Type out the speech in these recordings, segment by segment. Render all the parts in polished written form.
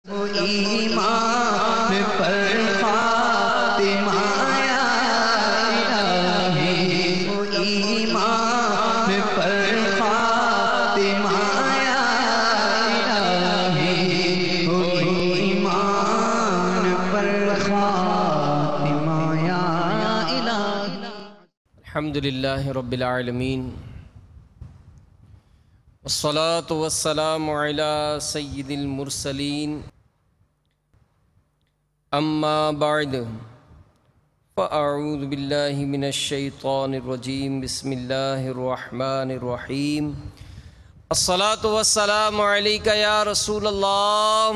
ایمان پر فاطمہ یا الہی، ایمان پر فاطمہ یا الہی، ایمان پر فاطمہ یا الہی۔ الحمدللہ رب العالمین، والصلاة والسلام علی سید المرسلین، اما بعد فاعوذ باللہ من الشیطان الرجیم، بسم اللہ الرحمن الرحیم۔ الصلاة والسلام علیک یا رسول اللہ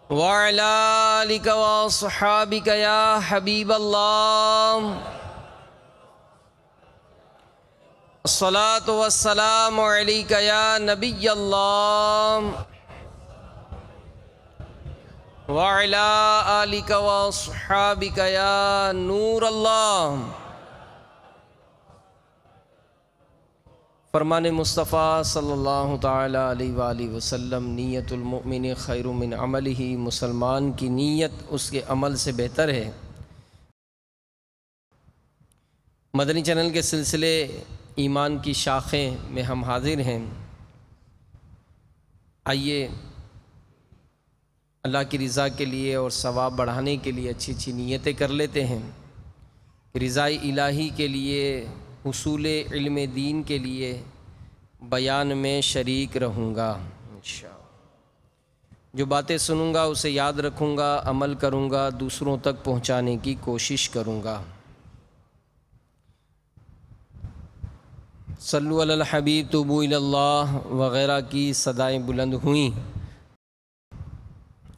وعلی آلک واصحابک یا حبیب اللہ۔ الصلاة والسلام علیک یا نبی اللہ وعلی آلک واصحابک یا نور اللہ۔ فرمان مصطفیٰ صلی اللہ تعالی علیہ وآلہ وسلم، نیت المؤمن خیر من عملہ، مسلمان کی نیت اس کے عمل سے بہتر ہے۔ مدنی چینل کے سلسلے ایمان کی شاخیں میں ہم حاضر ہیں۔ آئیے اللہ کی رضا کے لیے اور ثواب بڑھانے کے لیے اچھی اچھی نیتیں کر لیتے ہیں۔ رضا الہی کے لیے، حصول علم دین کے لیے بیان میں شریک رہوں گا انشاءاللہ۔ جو باتیں سنوں گا اسے یاد رکھوں گا، عمل کروں گا، دوسروں تک پہنچانے کی کوشش کروں گا۔ صلو علی الحبیب توبو الی اللہ وغیرہ کی صدائیں بلند ہوئیں۔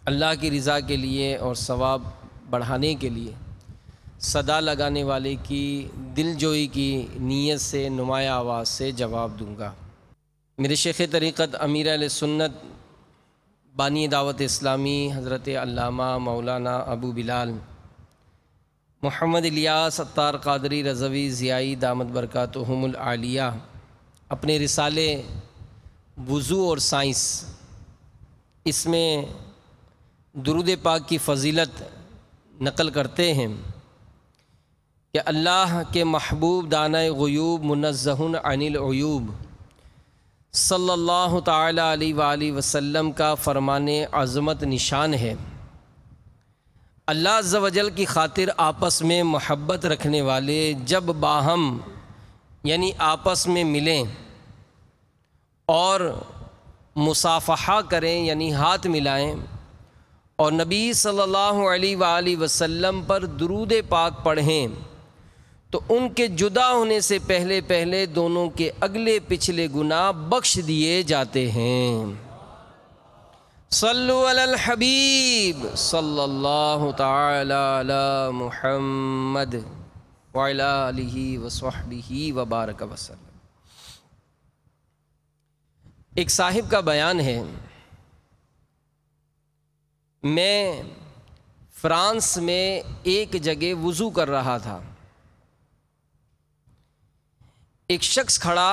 اللہ کی رضا کے لیے اور ثواب بڑھانے کے لیے صدا لگانے والے کی دل جوئی کی نیت سے نمایاں آواز سے جواب دوں گا۔ میرے شیخ طریقت امیر اہل سنت بانی دعوت اسلامی حضرت علامہ مولانا ابو بلال محمد الیاس اتار قادری رضوی ضیائی دامت برکاتہم العالیہ اپنے رسالے وضو اور سائنس، اس میں درود پاک کی فضیلت نقل کرتے ہیں کہ اللہ کے محبوب دانہ غیوب منزہ عن العیوب صلی اللہ تعالی علیہ وآلہ وسلم کا فرمان عظمت نشان ہے۔ اللہ عز و جل کی خاطر آپس میں محبت رکھنے والے جب باہم یعنی آپس میں ملیں اور مصافحہ کریں یعنی ہاتھ ملائیں اور نبی صلی اللہ علیہ وآلہ وسلم پر درود پاک پڑھیں تو ان کے جدا ہونے سے پہلے پہلے دونوں کے اگلے پچھلے گناہ بخش دیے جاتے ہیں۔ صلو علی الحبیب صلی اللہ تعالی علی محمد وعلی آلہ وصحبہ وبارک وسلم۔ ایک صاحب کا بیان ہے، میں فرانس میں ایک جگہ وضو کر رہا تھا، ایک شخص کھڑا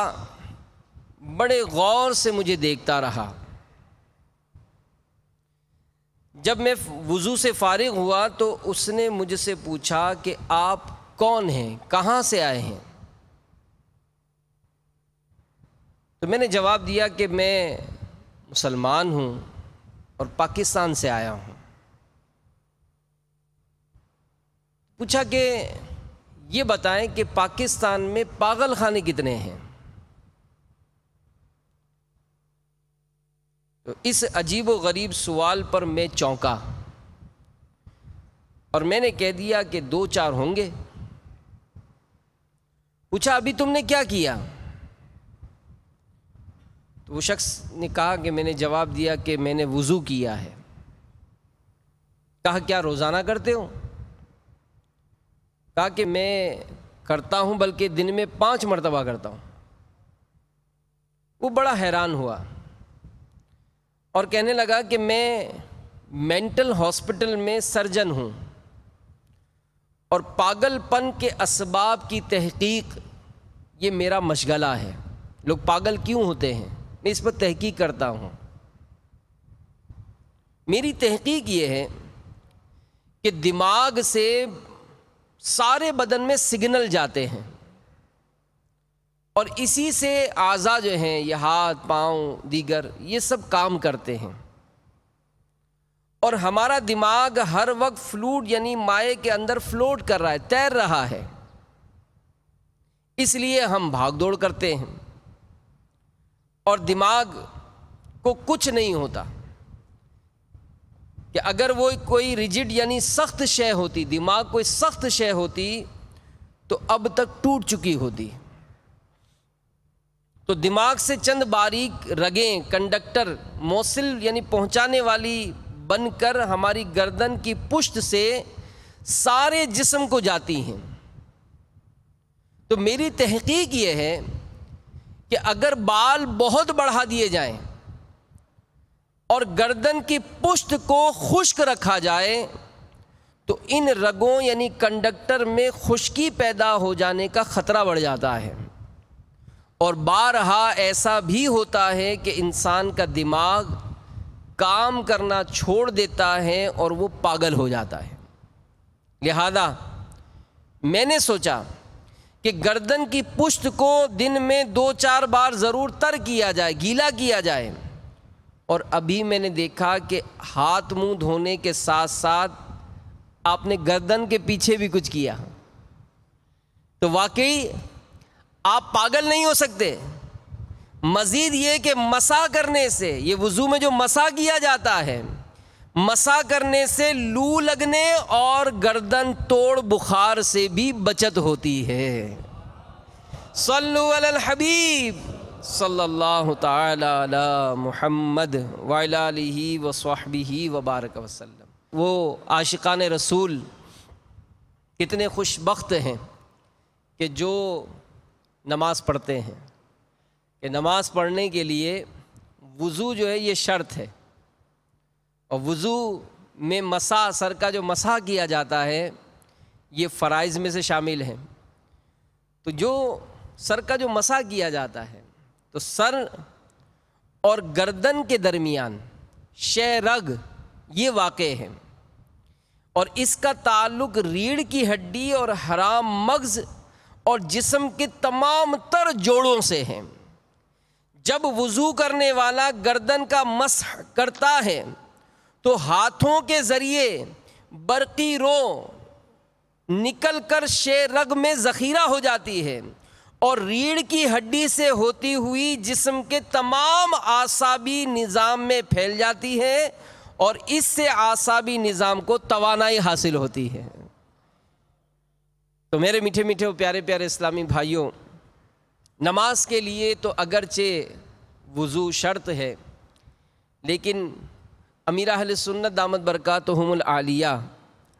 بڑے غور سے مجھے دیکھتا رہا۔ جب میں وضو سے فارغ ہوا تو اس نے مجھ سے پوچھا کہ آپ کون ہیں، کہاں سے آئے ہیں؟ تو میں نے جواب دیا کہ میں مسلمان ہوں اور پاکستان سے آیا ہوں۔ پوچھا کہ یہ بتائیں کہ پاکستان میں پاگل خانے کتنے ہیں؟ تو اس عجیب و غریب سوال پر میں چونکا اور میں نے کہہ دیا کہ 2-4 ہوں گے۔ پوچھا ابھی تم نے کیا کیا؟ تو وہ شخص نے کہا کہ میں نے جواب دیا کہ میں نے وضو کیا ہے۔ کہا کیا روزانہ کرتے ہو؟ کہا کہ میں کرتا ہوں بلکہ دن میں 5 مرتبہ کرتا ہوں۔ وہ بڑا حیران ہوا اور کہنے لگا کہ میں مینٹل ہاسپٹل میں سرجن ہوں اور پاگل پن کے اسباب کی تحقیق یہ میرا مشغلہ ہے۔ لوگ پاگل کیوں ہوتے ہیں، میں اس پر تحقیق کرتا ہوں۔ میری تحقیق یہ ہے کہ دماغ سے سارے بدن میں سگنل جاتے ہیں اور اسی سے اعضاء جو ہیں، یہ ہاتھ، پاؤں، دیگر، یہ سب کام کرتے ہیں، اور ہمارا دماغ ہر وقت فلوئڈ یعنی مائع کے اندر فلوٹ کر رہا ہے، تیر رہا ہے، اس لیے ہم بھاگ دوڑ کرتے ہیں اور دماغ کو کچھ نہیں ہوتا کہ اگر وہ کوئی ریجڈ یعنی سخت شے ہوتی، دماغ کوئی سخت شے ہوتی تو اب تک ٹوٹ چکی ہوتی۔ تو دماغ سے چند باریک رگیں کنڈکٹر موصل یعنی پہنچانے والی بن کر ہماری گردن کی پشت سے سارے جسم کو جاتی ہیں۔ تو میری تحقیق یہ ہے کہ اگر بال بہت بڑھا دیے جائیں اور گردن کی پشت کو خشک رکھا جائے تو ان رگوں یعنی کنڈکٹر میں خشکی پیدا ہو جانے کا خطرہ بڑھ جاتا ہے، اور بارہا ایسا بھی ہوتا ہے کہ انسان کا دماغ کام کرنا چھوڑ دیتا ہے اور وہ پاگل ہو جاتا ہے۔ لہذا میں نے سوچا کہ گردن کی پشت کو دن میں 2-4 بار ضرور تر کیا جائے، گیلا کیا جائے، اور ابھی میں نے دیکھا کہ ہاتھ منہ دھونے کے ساتھ ساتھ آپ نے گردن کے پیچھے بھی کچھ کیا، تو واقعی آپ پاگل نہیں ہو سکتے۔ مزید یہ کہ مسح کرنے سے، یہ وضو میں جو مسح کیا جاتا ہے، مسح کرنے سے لو لگنے اور گردن توڑ بخار سے بھی بچت ہوتی ہے۔ صلو علی الحبیب صلی اللہ تعالی علی محمد وعلی آلہ وصحبہ وبارک وسلم۔ وہ عاشقان رسول کتنے خوش بخت ہیں کہ جو نماز پڑھتے ہیں، کہ نماز پڑھنے کے لیے وضو جو ہے یہ شرط ہے، اور وضو میں مسح، سر کا جو مسح کیا جاتا ہے یہ فرائض میں سے شامل ہے۔ تو جو سر کا جو مسح کیا جاتا ہے تو سر اور گردن کے درمیان شے رگ یہ واقع ہے، اور اس کا تعلق ریڑھ کی ہڈی اور حرام مغز اور جسم کے تمام تر جوڑوں سے ہے۔ جب وضو کرنے والا گردن کا مسح کرتا ہے تو ہاتھوں کے ذریعے برقی رو نکل کر شے رگ میں ذخیرہ ہو جاتی ہے اور ریڑھ کی ہڈی سے ہوتی ہوئی جسم کے تمام اعصابی نظام میں پھیل جاتی ہے، اور اس سے اعصابی نظام کو توانائی حاصل ہوتی ہے۔ تو میرے میٹھے میٹھے پیارے پیارے اسلامی بھائیوں، نماز کے لیے تو اگرچہ وضو شرط ہے، لیکن امیر اہل سنت دامت برکاتہم العالیہ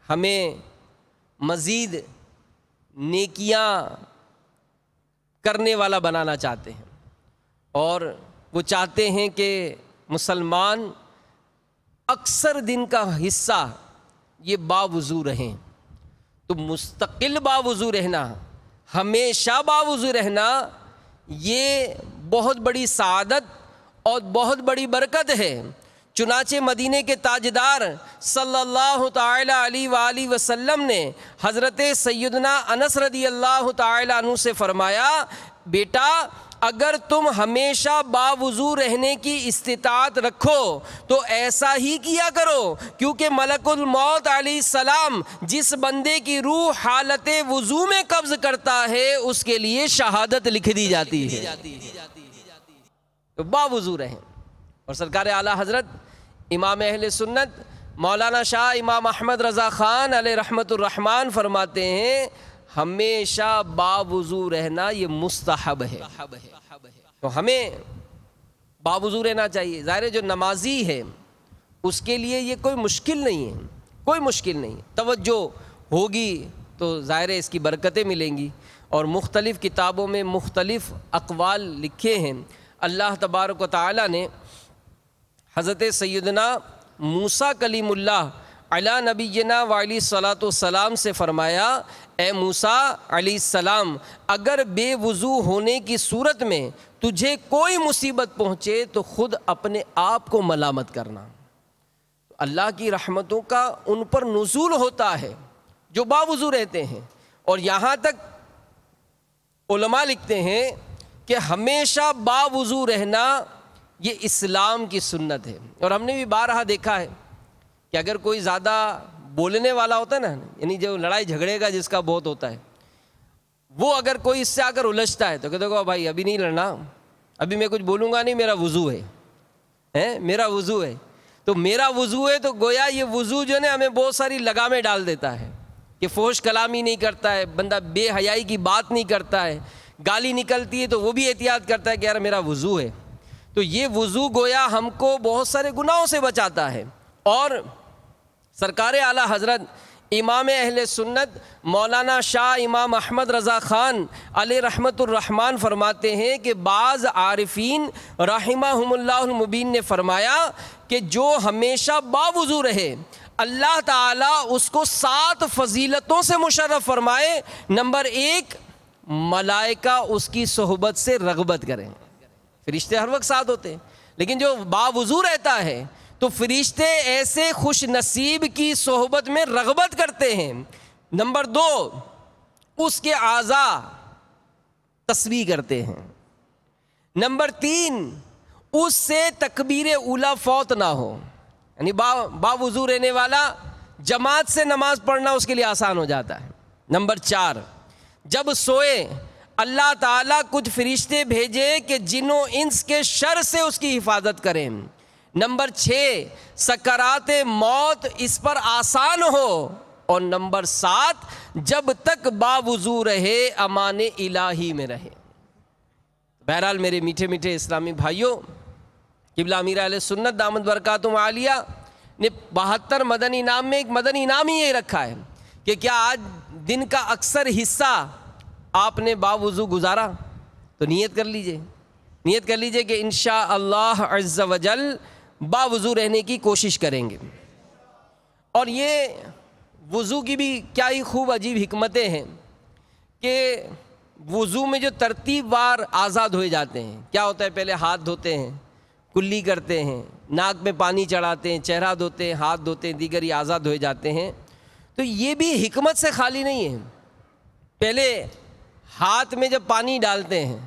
ہمیں مزید نیکیاں کرنے والا بنانا چاہتے ہیں، اور وہ چاہتے ہیں کہ مسلمان اکثر دن کا حصہ یہ باوضو رہیں۔ تو مستقل باوضو رہنا، ہمیشہ باوضو رہنا، یہ بہت بڑی سعادت اور بہت بڑی برکت ہے۔ چنانچہ مدینے کے تاجدار صلی اللہ تعالی علیہ وآلہ وسلم نے حضرت سیدنا انس رضی اللہ تعالی عنہ سے فرمایا، بیٹا اگر تم ہمیشہ باوضو رہنے کی استطاعت رکھو تو ایسا ہی کیا کرو، کیونکہ ملک الموت علیہ السلام جس بندے کی روح حالت وضو میں قبض کرتا ہے اس کے لیے شہادت لکھ دی جاتی ہے۔ تو باوضو رہیں۔ اور سرکار اعلیٰ حضرت امام اہل سنت مولانا شاہ امام احمد رضا خان علیہ رحمت الرحمن فرماتے ہیں، ہمیشہ باوضو رہنا یہ مستحب ہے۔ تو ہمیں باوضو رہنا چاہیے۔ ظاہر ہے جو نمازی ہے اس کے لیے یہ کوئی مشکل نہیں ہے، کوئی مشکل نہیں، توجہ ہوگی تو ظاہر ہے اس کی برکتیں ملیں گی۔ اور مختلف کتابوں میں مختلف اقوال لکھے ہیں۔ اللہ تبارک و تعالی نے حضرت سیدنا موسیٰ کلیم اللہ علی نبینا وعلیہ الصلاۃ والسلام سے فرمایا، اے موسیٰ علیہ السلام اگر بے وضو ہونے کی صورت میں تجھے کوئی مصیبت پہنچے تو خود اپنے آپ کو ملامت کرنا۔ اللہ کی رحمتوں کا ان پر نزول ہوتا ہے جو باوضو رہتے ہیں. اور یہاں تک علماء لکھتے ہیں کہ ہمیشہ باوضو رہنا یہ اسلام کی سنت ہے. اور ہم نے بھی بارہا دیکھا ہے کہ اگر کوئی زیادہ بولنے والا ہوتا ہے نا، یعنی جو لڑائی جھگڑے کا جس کا بہت ہوتا ہے، وہ اگر کوئی اس سے آ کر الجھتا ہے تو کہتے ہیں بھائی ابھی نہیں لڑنا، ابھی میں کچھ بولوں گا نہیں، میرا وضو ہے، میرا وضو ہے. تو میرا وضو ہے تو گویا یہ وضو جو ہے ہمیں بہت ساری لگامیں ڈال دیتا ہے کہ فحش کلامی نہیں کرتا ہے بندہ، بے حیائی کی بات نہیں کرتا ہے، گالی نکلتی ہے تو وہ بھی احتیاط کرتا ہے کہ یار میرا وضو ہے. تو یہ وضو گویا ہم کو بہت سارے گناہوں سے بچاتا ہے. اور سرکار اعلیٰ حضرت امام اہل سنت مولانا شاہ امام احمد رضا خان علیہ رحمت الرحمن فرماتے ہیں کہ بعض عارفین رحمہم اللہ المبین نے فرمایا کہ جو ہمیشہ باوضو رہے اللہ تعالیٰ اس کو 7 فضیلتوں سے مشرف فرمائے. نمبر 1، ملائکہ اس کی صحبت سے رغبت کریں. فرشتے ہر وقت ساتھ ہوتے ہیں، لیکن جو باوضو رہتا ہے تو فرشتے ایسے خوش نصیب کی صحبت میں رغبت کرتے ہیں. نمبر 2، اس کے اعضاء تسبیح کرتے ہیں. نمبر 3، اس سے تکبیر اولیٰ فوت نہ ہو، یعنی باوضو رہنے والا جماعت سے نماز پڑھنا اس کے لیے آسان ہو جاتا ہے. نمبر 4، جب سوئے اللہ تعالیٰ کچھ فرشتے بھیجے کہ جن و انس کے شر سے اس کی حفاظت کریں. نمبر 6، سکرات موت اس پر آسان ہو. اور نمبر 7، جب تک باوضو رہے امان الہی میں رہے. بہرحال میرے میٹھے میٹھے اسلامی بھائیوں، قبلہ امیر اہل سنت دامت برکاتہم عالیہ نے 72 مدنی انعام میں ایک مدنی انعام ہی یہ رکھا ہے کہ کیا آج دن کا اکثر حصہ آپ نے باوضو گزارا؟ تو نیت کر لیجئے کہ انشاءاللہ عز و جل باوضو رہنے کی کوشش کریں گے. اور یہ وضو کی بھی کیا ہی خوب عجیب حکمتیں ہیں کہ وضو میں جو ترتیب وار اعضاء دھوئے جاتے ہیں. کیا ہوتا ہے؟ پہلے ہاتھ دھوتے ہیں، کلی کرتے ہیں، ناک میں پانی چڑھاتے ہیں، چہرہ دھوتے ہیں، ہاتھ دھوتے ہیں، دیگر اعضاء دھوئے جاتے ہیں. تو یہ بھی حکمت سے خالی نہیں ہے. پہلے ہاتھ میں جب پانی ڈالتے ہیں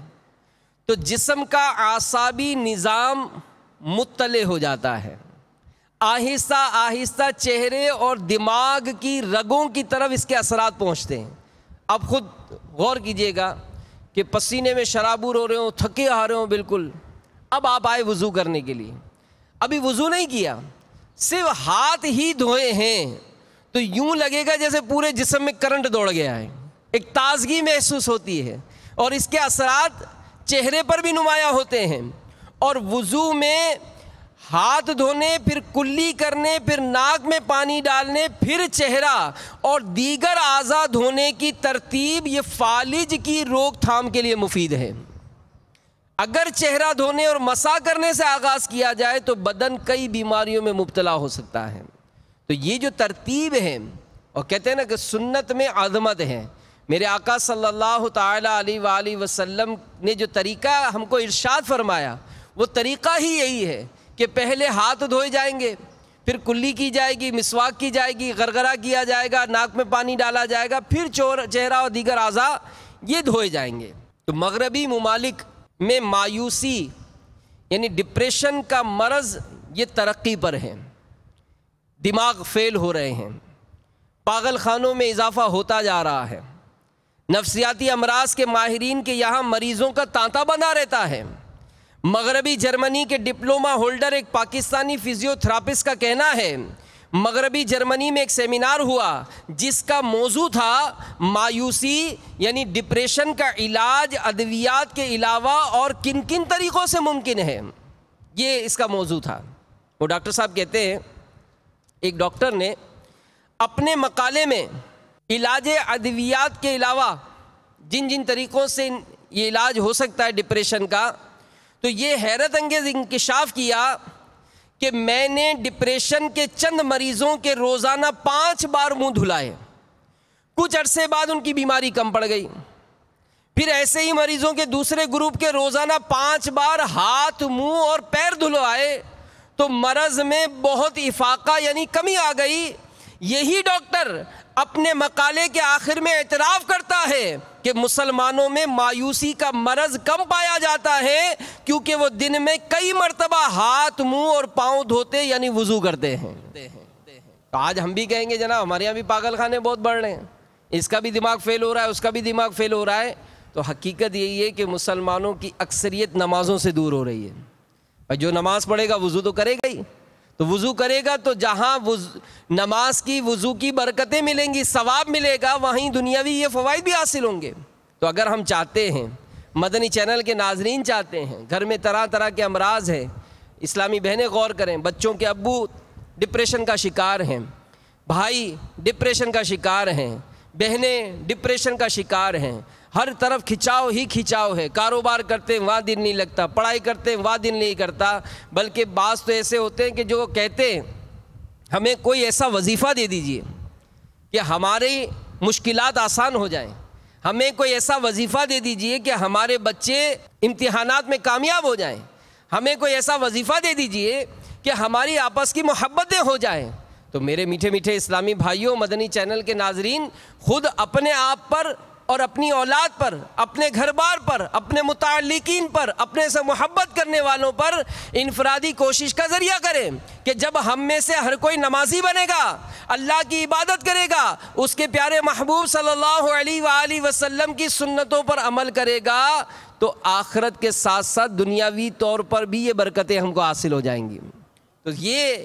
تو جسم کا اعصابی نظام مطلع ہو جاتا ہے، آہستہ آہستہ چہرے اور دماغ کی رگوں کی طرف اس کے اثرات پہنچتے ہیں. اب خود غور کیجئے گا کہ پسینے میں شرابور ہو رہے ہوں، تھکے آ رہے ہوں بالکل، اب آپ آئے وضو کرنے کے لیے، ابھی وضو نہیں کیا، صرف ہاتھ ہی دھوئے ہیں، تو یوں لگے گا جیسے پورے جسم میں کرنٹ دوڑ گیا ہے، ایک تازگی محسوس ہوتی ہے اور اس کے اثرات چہرے پر بھی نمایاں ہوتے ہیں. اور وضو میں ہاتھ دھونے، پھر کلی کرنے، پھر ناک میں پانی ڈالنے، پھر چہرہ اور دیگر اعضاء دھونے کی ترتیب یہ فالج کی روک تھام کے لیے مفید ہے. اگر چہرہ دھونے اور مسح کرنے سے آغاز کیا جائے تو بدن کئی بیماریوں میں مبتلا ہو سکتا ہے. تو یہ جو ترتیب ہے، اور کہتے ہیں نا کہ سنت میں عظمت ہے. میرے آقا صلی اللہ تعالیٰ علیہ وآلہ وسلم نے جو طریقہ ہم کو ارشاد فرمایا وہ طریقہ ہی یہی ہے کہ پہلے ہاتھ دھوئے جائیں گے، پھر کلی کی جائے گی، مسواک کی جائے گی، غرغرہ کیا جائے گا، ناک میں پانی ڈالا جائے گا، پھر چہرہ اور دیگر اعضاء یہ دھوئے جائیں گے. تو مغربی ممالک میں مایوسی یعنی ڈپریشن کا مرض یہ ترقی پر ہے، دماغ فیل ہو رہے ہیں، پاگل خانوں میں اضافہ ہوتا جا رہا ہے، نفسیاتی امراض کے ماہرین کے یہاں مریضوں کا تانتا بنا رہتا ہے. مغربی جرمنی کے ڈپلوما ہولڈر ایک پاکستانی فزیو تھراپسٹ کا کہنا ہے، مغربی جرمنی میں ایک سیمینار ہوا جس کا موضوع تھا مایوسی یعنی ڈپریشن کا علاج ادویات کے علاوہ اور کن کن طریقوں سے ممکن ہے، یہ اس کا موضوع تھا. وہ ڈاکٹر صاحب کہتے ہیں ایک ڈاکٹر نے اپنے مقالے میں علاج ادویات کے علاوہ جن جن طریقوں سے یہ علاج ہو سکتا ہے ڈپریشن کا، تو یہ حیرت انگیز انکشاف کیا کہ میں نے ڈپریشن کے چند مریضوں کے روزانہ 5 بار منہ دھلائے. کچھ عرصے بعد ان کی بیماری کم پڑ گئی. پھر ایسے ہی مریضوں کے دوسرے گروپ کے روزانہ 5 بار ہاتھ، منہ اور پیر دھلوائے تو مرض میں بہت افاقہ یعنی کمی آ گئی۔ یہی ڈاکٹر اپنے مقالے کے آخر میں اعتراف کرتا ہے کہ مسلمانوں میں مایوسی کا مرض کم پایا جاتا ہے کیونکہ وہ دن میں کئی مرتبہ ہاتھ، منہ اور پاؤں دھوتے یعنی وضو کرتے ہیں۔ تو آج ہم بھی کہیں گے جناب ہمارے یہاں بھی پاگل خانے بہت بڑھ رہے ہیں، اس کا بھی دماغ فیل ہو رہا ہے، اس کا بھی دماغ فیل ہو رہا ہے۔ تو حقیقت یہی ہے کہ مسلمانوں کی اکثریت نمازوں سے دور ہو رہی ہے۔ اور جو نماز پڑھے گا وضو تو کرے گا ہی، تو وضو کرے گا تو جہاں نماز کی وضو کی برکتیں ملیں گی، ثواب ملے گا، وہیں دنیاوی یہ فوائد بھی حاصل ہوں گے۔ تو اگر ہم چاہتے ہیں، مدنی چینل کے ناظرین چاہتے ہیں، گھر میں طرح طرح کے امراض ہیں، اسلامی بہنیں غور کریں، بچوں کے ابو ڈپریشن کا شکار ہیں، بھائی ڈپریشن کا شکار ہیں، بہنیں ڈپریشن کا شکار ہیں، ہر طرف کھچاؤ ہی کھچاؤ ہے، کاروبار کرتے ہیں وہاں دل نہیں لگتا، پڑھائی کرتے ہیں وہاں دل نہیں کرتا، بلکہ بعض تو ایسے ہوتے ہیں کہ جو کہتے ہیں ہمیں کوئی ایسا وظیفہ دے دیجئے کہ ہماری مشکلات آسان ہو جائیں، ہمیں کوئی ایسا وظیفہ دے دیجئے کہ ہمارے بچے امتحانات میں کامیاب ہو جائیں، ہمیں کوئی ایسا وظیفہ دے دیجئے کہ ہماری آپس کی محبتیں ہو جائیں۔ تو میرے میٹھے میٹھے اسلامی بھائیوں، مدنی چینل کے ناظرین، خود اپنے آپ پر اور اپنی اولاد پر، اپنے گھر بار پر، اپنے متعلقین پر، اپنے سے محبت کرنے والوں پر انفرادی کوشش کا ذریعہ کریں کہ جب ہم میں سے ہر کوئی نمازی بنے گا، اللہ کی عبادت کرے گا، اس کے پیارے محبوب صلی اللہ علیہ وآلہ وسلم کی سنتوں پر عمل کرے گا، تو آخرت کے ساتھ ساتھ دنیاوی طور پر بھی یہ برکتیں ہم کو حاصل ہو جائیں گی۔ تو یہ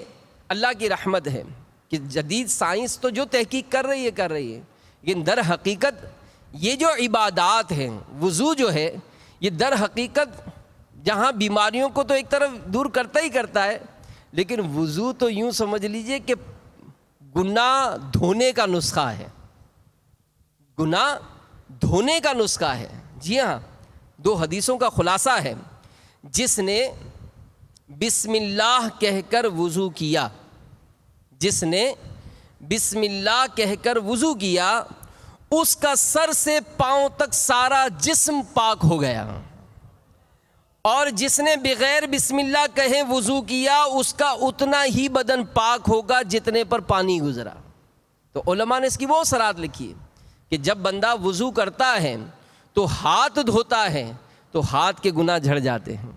اللہ کی رحمت ہے کہ جدید سائنس تو جو تحقیق کر رہی ہے، لیکن در حقیقت یہ جو عبادات ہیں، وضو جو ہے، یہ در حقیقت جہاں بیماریوں کو تو ایک طرف دور کرتا ہی کرتا ہے، لیکن وضو تو یوں سمجھ لیجئے کہ گناہ دھونے کا نسخہ ہے، گناہ دھونے کا نسخہ ہے۔ جی ہاں، 2 حدیثوں کا خلاصہ ہے، جس نے بسم اللہ کہہ کر وضو کیا، جس نے بسم اللہ کہہ کر وضو کیا، اس کا سر سے پاؤں تک سارا جسم پاک ہو گیا، اور جس نے بغیر بسم اللہ کہے وضو کیا، اس کا اتنا ہی بدن پاک ہوگا جتنے پر پانی گزرا۔ تو علماء نے اس کی وہ شرائط لکھی ہے کہ جب بندہ وضو کرتا ہے تو ہاتھ دھوتا ہے تو ہاتھ کے گناہ جھڑ جاتے ہیں،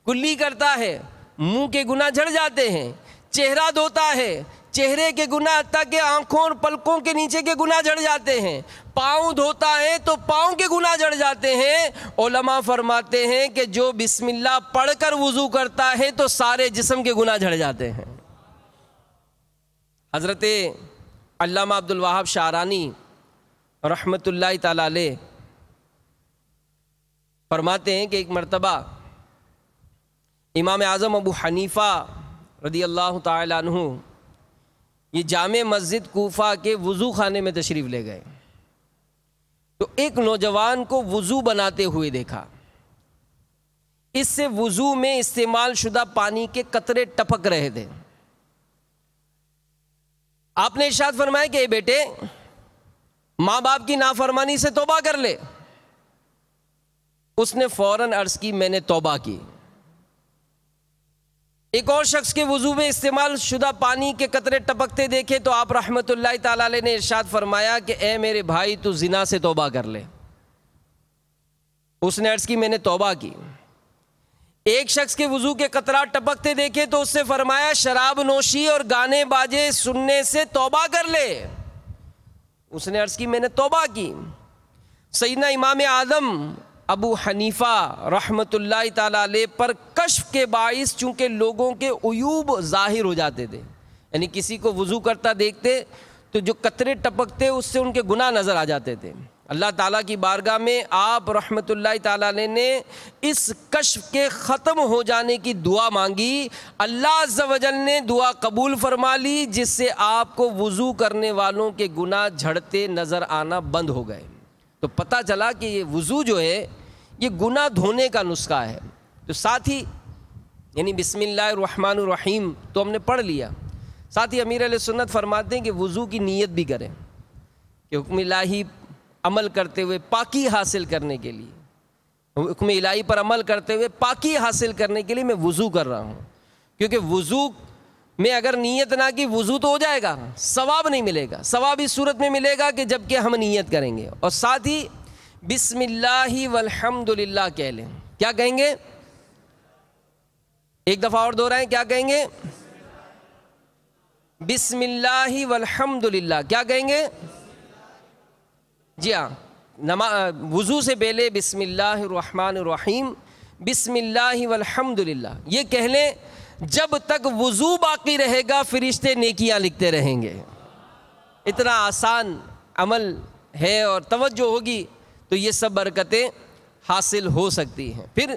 کلی کرتا ہے منہ کے گناہ جھڑ جاتے ہیں، چہرہ دھوتا ہے چہرے کے گناہ حتیٰ کہ آنکھوں اور پلکوں کے نیچے کے گناہ جھڑ جاتے ہیں، پاؤں دھوتا ہے تو پاؤں کے گناہ جھڑ جاتے ہیں۔ علماء فرماتے ہیں کہ جو بسم اللہ پڑھ کر وضو کرتا ہے تو سارے جسم کے گناہ جھڑ جاتے ہیں۔ حضرت علامہ عبد الوہاب شعرانی رحمۃ اللہ تعالی علیہ فرماتے ہیں کہ ایک مرتبہ امام اعظم ابو حنیفہ رضی اللہ تعالی عنہ یہ جامع مسجد کوفہ کے وضو خانے میں تشریف لے گئے، تو ایک نوجوان کو وضو بناتے ہوئے دیکھا، اس سے وضو میں استعمال شدہ پانی کے قطرے ٹپک رہے تھے۔ آپ نے ارشاد فرمایا کہ اے بیٹے، ماں باپ کی نافرمانی سے توبہ کر لے۔ اس نے فوراً عرض کی میں نے توبہ کی۔ ایک اور شخص کے وضو میں استعمال شدہ پانی کے قطرے ٹپکتے دیکھے تو آپ رحمت اللہ تعالی علیہ نے ارشاد فرمایا کہ اے میرے بھائی تو زنا سے توبہ کر لے۔ اس نے عرض کی میں نے توبہ کی۔ ایک شخص کے وضو کے قطرات ٹپکتے دیکھے تو اس سے فرمایا شراب نوشی اور گانے باجے سننے سے توبہ کر لے۔ اس نے عرض کی میں نے توبہ کی۔ سیدنا امام اعظم ابو حنیفہ رحمت اللہ تعالی علیہ پر کشف کے باعث چونکہ لوگوں کے عیوب ظاہر ہو جاتے تھے، یعنی کسی کو وضو کرتا دیکھتے تو جو قطرے ٹپکتے اس سے ان کے گناہ نظر آ جاتے تھے، اللہ تعالیٰ کی بارگاہ میں آپ رحمت اللہ تعالی علیہ نے اس کشف کے ختم ہو جانے کی دعا مانگی، اللہ عز و جل نے دعا قبول فرما لی، جس سے آپ کو وضو کرنے والوں کے گناہ جھڑتے نظر آنا بند ہو گئے۔ تو پتہ چلا کہ یہ وضو جو ہے یہ گناہ دھونے کا نسخہ ہے۔ تو ساتھ ہی یعنی بسم اللہ الرحمن الرحیم تو ہم نے پڑھ لیا، ساتھ ہی امیر علیہ سنت فرماتے ہیں کہ وضو کی نیت بھی کریں کہ حکم الہی عمل کرتے ہوئے پاکی حاصل کرنے کے لیے، حکم الہی پر عمل کرتے ہوئے پاکی حاصل کرنے کے لیے میں وضو کر رہا ہوں۔ کیونکہ وضو میں اگر نیت نہ کی وضو تو ہو جائے گا، ثواب نہیں ملے گا۔ ثواب اس صورت میں ملے گا کہ جب کہ ہم نیت کریں گے، اور ساتھ ہی بسم اللہ والحمد للہ کہہ لیں۔ کیا کہیں گے؟ ایک دفعہ اور دوہرائیں، کیا کہیں گے؟ بسم اللہ والحمد للہ۔ کیا کہیں گے؟ جی ہاں، وضو سے پہلے بسم اللہ الرحمن الرحیم، بسم اللہ والحمد للہ یہ کہہ لیں۔ جب تک وضو باقی رہے گا فرشتے نیکیاں لکھتے رہیں گے۔ اتنا آسان عمل ہے، اور توجہ ہوگی تو یہ سب برکتیں حاصل ہو سکتی ہیں۔ پھر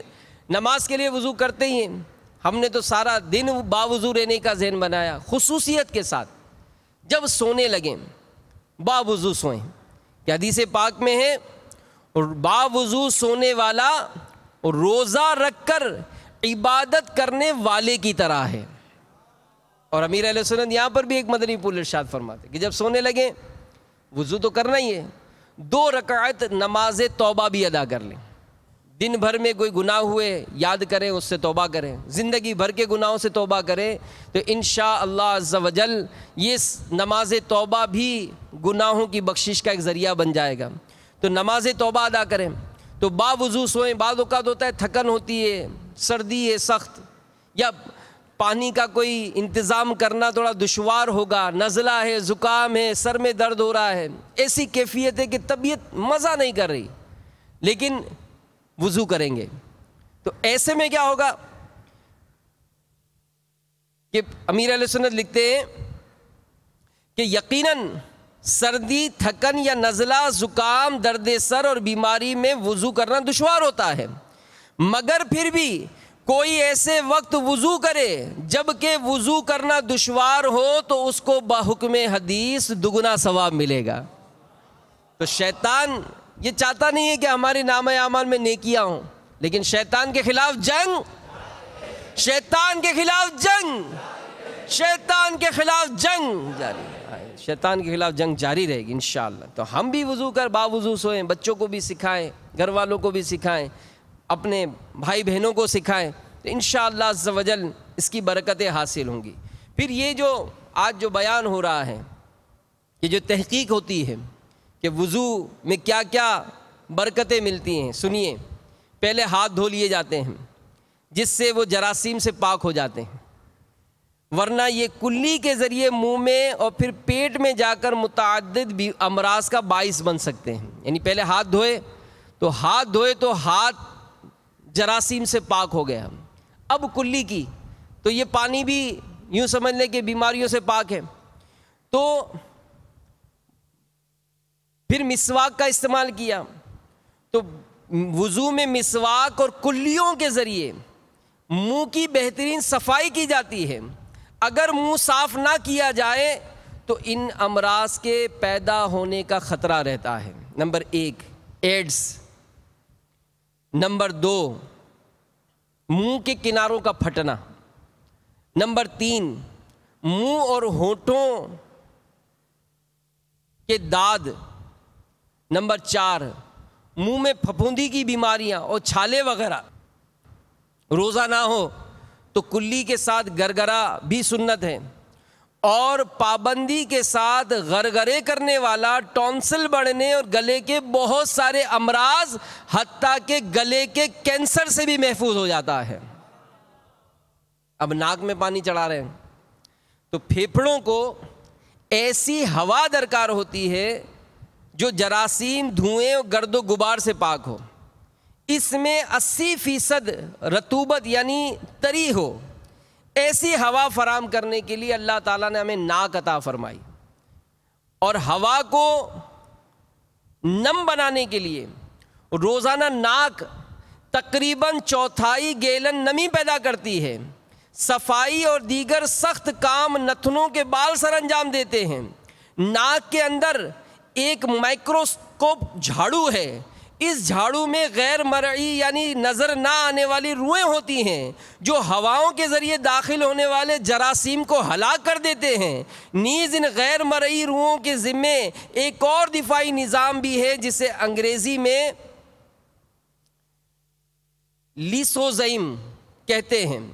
نماز کے لیے وضو کرتے ہی ہیں، ہم نے تو سارا دن باوضو رہنے کا ذہن بنایا، خصوصیت کے ساتھ جب سونے لگیں باوضو سوئیں، کہ حدیث پاک میں ہے اور باوضو سونے والا روزہ رکھ کر عبادت کرنے والے کی طرح ہے۔ اور امیر علیہ سنت یہاں پر بھی ایک مدنی پھول ارشاد فرماتے کہ جب سونے لگیں وضو تو کرنا ہی ہے، 2 رکعت نماز توبہ بھی ادا کر لیں۔ دن بھر میں کوئی گناہ ہوئے یاد کریں، اس سے توبہ کریں، زندگی بھر کے گناہوں سے توبہ کریں، تو انشاءاللہ عز و جل یہ نماز توبہ بھی گناہوں کی بخشش کا ایک ذریعہ بن جائے گا۔ تو نماز توبہ ادا کریں، تو باوضو سوئیں۔ بعض اوقات ہوتا ہے تھکن ہوتی ہے، سردی ہے سخت، یا پانی کا کوئی انتظام کرنا تھوڑا دشوار ہوگا، نزلہ ہے، زکام ہے، سر میں درد ہو رہا ہے، ایسی کیفیت ہے کہ طبیعت مزہ نہیں کر رہی، لیکن وضو کریں گے تو ایسے میں کیا ہوگا کہ امیر علیہ سنت لکھتے ہیں کہ یقیناً سردی، تھکن یا نزلہ، زکام، درد سر اور بیماری میں وضو کرنا دشوار ہوتا ہے، مگر پھر بھی کوئی ایسے وقت وضو کرے جب کہ وضو کرنا دشوار ہو تو اس کو بحکم حدیث دگنا ثواب ملے گا۔ تو شیطان یہ چاہتا نہیں ہے کہ ہمارے نامہ اعمال میں نیکیاں ہوں، لیکن شیطان کے خلاف جنگ، شیطان کے خلاف جنگ، شیطان کے خلاف جنگ جاری ہے، شیطان کے خلاف جنگ جاری رہے گی انشاءاللہ۔ تو ہم بھی وضو کر باوضو سوئیں، بچوں کو بھی سکھائیں، گھر والوں کو بھی سکھائیں، اپنے بھائی بہنوں کو سکھائیں، تو انشاءاللہ عز و جل اس کی برکتیں حاصل ہوں گی۔ پھر یہ جو آج جو بیان ہو رہا ہے، یہ جو تحقیق ہوتی ہے کہ وضو میں کیا کیا برکتیں ملتی ہیں، سنیے۔ پہلے ہاتھ دھو لیے جاتے ہیں جس سے وہ جراثیم سے پاک ہو جاتے ہیں، ورنہ یہ کلی کے ذریعے منہ میں اور پھر پیٹ میں جا کر متعدد بھی امراض کا باعث بن سکتے ہیں۔ یعنی پہلے ہاتھ دھوئے تو ہاتھ جراثیم سے پاک ہو گیا، اب کلی کی تو یہ پانی بھی یوں سمجھ لیں کہ بیماریوں سے پاک ہے۔ تو پھر مسواک کا استعمال کیا، تو وضو میں مسواک اور کلیوں کے ذریعے منہ کی بہترین صفائی کی جاتی ہے۔ اگر منہ صاف نہ کیا جائے تو ان امراض کے پیدا ہونے کا خطرہ رہتا ہے۔ نمبر 1 ایڈز، نمبر 2 منہ کے کناروں کا پھٹنا، نمبر 3 منہ اور ہونٹوں کے داد، نمبر 4 منہ میں پھپھوندی کی بیماریاں اور چھالے وغیرہ۔ روزہ نہ ہو تو کلی کے ساتھ گرگرا بھی سنت ہے، اور پابندی کے ساتھ غرغرے کرنے والا ٹونسل بڑھنے اور گلے کے بہت سارے امراض حتیٰ کہ گلے کے کینسر سے بھی محفوظ ہو جاتا ہے۔ اب ناک میں پانی چڑھا رہے ہیں تو پھیپھڑوں کو ایسی ہوا درکار ہوتی ہے جو جراثیم، دھوئیں اور گرد و غبار سے پاک ہو، اس میں 80% رطوبت یعنی طری ہو۔ ایسی ہوا فراہم کرنے کے لیے اللہ تعالیٰ نے ہمیں ناک عطا فرمائی، اور ہوا کو نم بنانے کے لیے روزانہ ناک تقریباً 1/4 گیلن نمی پیدا کرتی ہے۔ صفائی اور دیگر سخت کام نتنوں کے بال سر انجام دیتے ہیں۔ ناک کے اندر ایک مائکروسکوپ جھاڑو ہے، اس جھاڑو میں غیر مرئی یعنی نظر نہ آنے والی روئیں ہوتی ہیں جو ہواؤں کے ذریعے داخل ہونے والے جراثیم کو ہلاک کر دیتے ہیں۔ نیز ان غیر مرئی روؤں کے ذمے ایک اور دفاعی نظام بھی ہے جسے انگریزی میں لیسوزائم کہتے ہیں۔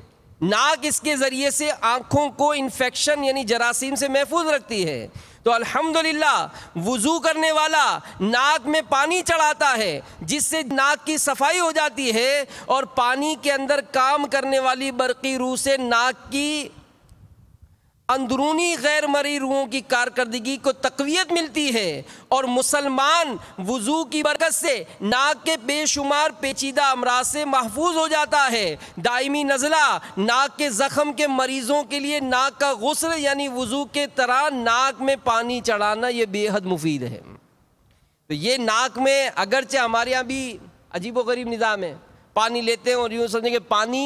ناک اس کے ذریعے سے آنکھوں کو انفیکشن یعنی جراثیم سے محفوظ رکھتی ہے۔ تو الحمدللہ وضو کرنے والا ناک میں پانی چڑھاتا ہے جس سے ناک کی صفائی ہو جاتی ہے، اور پانی کے اندر کام کرنے والی برقی روح سے ناک کی اندرونی غیر مرئی روحوں کی کارکردگی کو تقویت ملتی ہے، اور مسلمان وضو کی برکت سے ناک کے بے شمار پیچیدہ امراض سے محفوظ ہو جاتا ہے۔ دائمی نزلہ، ناک کے زخم کے مریضوں کے لیے ناک کا غسل یعنی وضو کے طرح ناک میں پانی چڑھانا یہ بے حد مفید ہے۔ تو یہ ناک میں اگرچہ ہمارے یہاں بھی عجیب و غریب نظام ہے، پانی لیتے ہیں اور یوں سمجھیں کہ پانی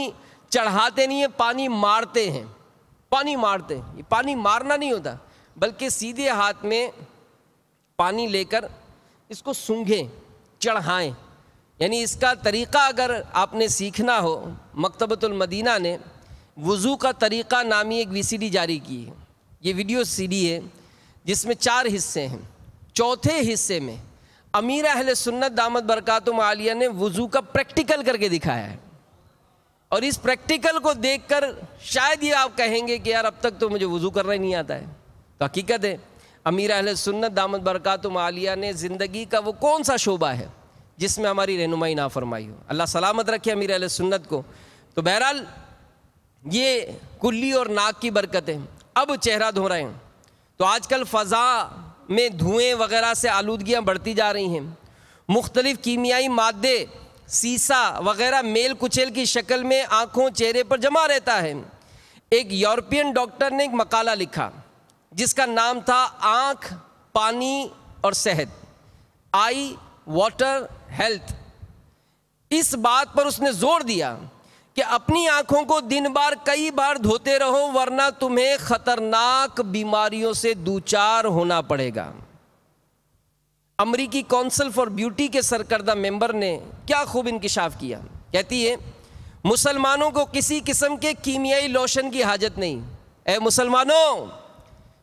چڑھاتے نہیں ہیں، پانی مارتے ہیں، پانی مارتے ہیں۔ یہ پانی مارنا نہیں ہوتا، بلکہ سیدھے ہاتھ میں پانی لے کر اس کو سونگھیں، چڑھائیں۔ یعنی اس کا طریقہ اگر آپ نے سیکھنا ہو، مکتبۃ المدینہ نے وضو کا طریقہ نامی ایک VCD جاری کی ہے۔ یہ ویڈیو CD ہے جس میں 4 حصے ہیں۔ چوتھے حصے میں امیر اہل سنت دامت برکاتہم عالیہ نے وضو کا پریکٹیکل کر کے دکھایا ہے، اور اس پریکٹیکل کو دیکھ کر شاید یہ آپ کہیں گے کہ یار اب تک تو مجھے وضو کرنا ہی نہیں آتا ہے۔ تو حقیقت ہے امیر اہل سنت دامت برکاتہم عالیہ نے زندگی کا وہ کون سا شعبہ ہے جس میں ہماری رہنمائی نہ فرمائی ہو۔ اللہ سلامت رکھے امیر اہل سنت کو۔ تو بہرحال یہ کلی اور ناک کی برکت ہے۔ اب چہرہ دھو رہے ہیں تو آج کل فضا میں دھوئیں وغیرہ سے آلودگیاں بڑھتی جا رہی ہیں، مختلف کیمیائی مادے، سیسا وغیرہ میل کچیل کی شکل میں آنکھوں چہرے پر جمع رہتا ہے۔ ایک یورپین ڈاکٹر نے ایک مقالہ لکھا جس کا نام تھا آنکھ، پانی اور صحت، آئی واٹر ہیلتھ۔ اس بات پر اس نے زور دیا کہ اپنی آنکھوں کو دن بار کئی بار دھوتے رہو ورنہ تمہیں خطرناک بیماریوں سے دوچار ہونا پڑے گا۔ امریکی کونسل فار بیوٹی کے سرکردہ ممبر نے کیا خوب انکشاف کیا۔ کہتی ہے مسلمانوں کو کسی قسم کے کیمیائی لوشن کی حاجت نہیں۔ اے مسلمانوں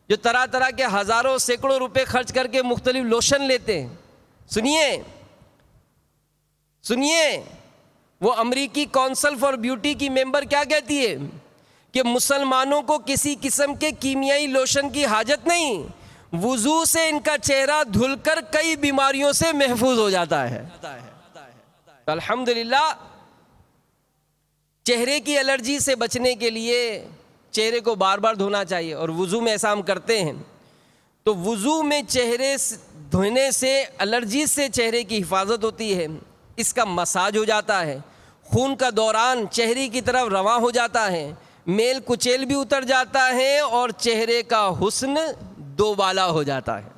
جو طرح طرح کے ہزاروں سینکڑوں روپے خرچ کر کے مختلف لوشن لیتے ہیں، سنیے وہ امریکی کونسل فار بیوٹی کی ممبر کیا کہتی ہے کہ مسلمانوں کو کسی قسم کے کیمیائی لوشن کی حاجت نہیں، وضو سے ان کا چہرہ دھل کر کئی بیماریوں سے محفوظ ہو جاتا ہے۔ الحمدللہ چہرے کی الرجی سے بچنے کے لیے چہرے کو بار بار دھونا چاہیے، اور وضو میں ایسا ہم کرتے ہیں۔ تو وضو میں چہرے دھونے سے الرجی سے چہرے کی حفاظت ہوتی ہے، اس کا مساج ہو جاتا ہے، خون کا دوران چہرے کی طرف رواں ہو جاتا ہے، میل کچیل بھی اتر جاتا ہے، اور چہرے کا حسن دوبالا ہو جاتا ہے۔